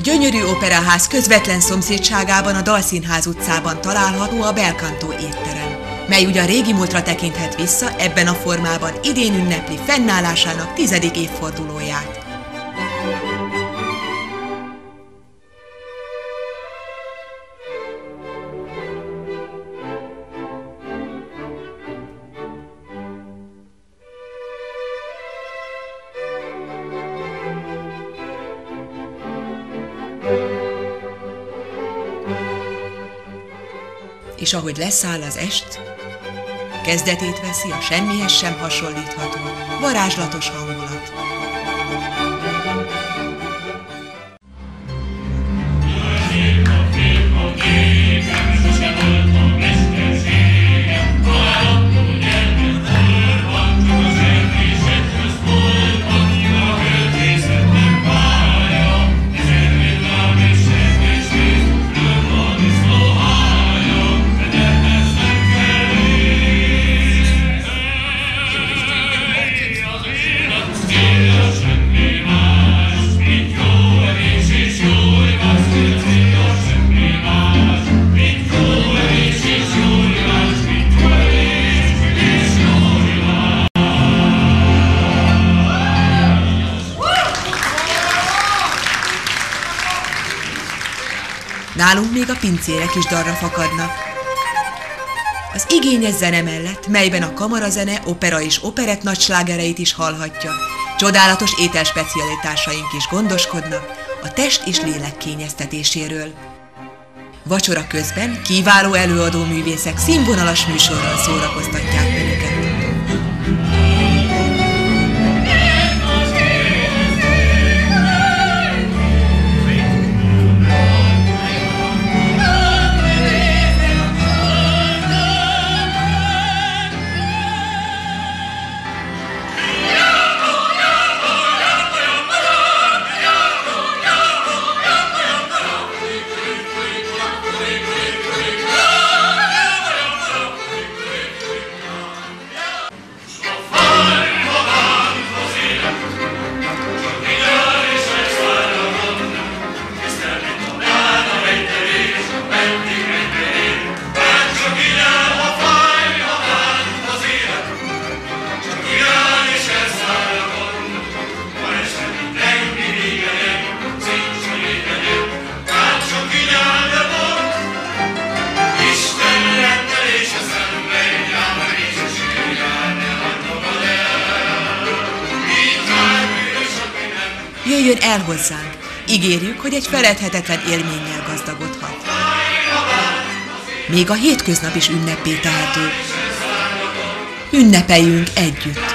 gyönyörű operaház közvetlen szomszédságában a Dalszínház utcában található a Bel Canto étterem, mely ugyan régi múltra tekinthet vissza, ebben a formában idén ünnepli fennállásának 10. évfordulóját. És ahogy leszáll az est, kezdetét veszi a semmihez sem hasonlítható, varázslatos hangulat. Nálunk még a pincérek is dalra fakadnak. Az igényes zene mellett, melyben a kamarazene, opera és operett nagyslágereit is hallhatja, csodálatos ételspecialitásaink is gondoskodnak a test és lélek kényeztetéséről. Vacsora közben kiváló előadó művészek színvonalas műsorral szórakoztatják önöket. Jöjjön el hozzánk! Ígérjük, hogy egy feledhetetlen élménnyel gazdagodhat. Még a hétköznap is ünnepé tehető. Ünnepeljünk együtt!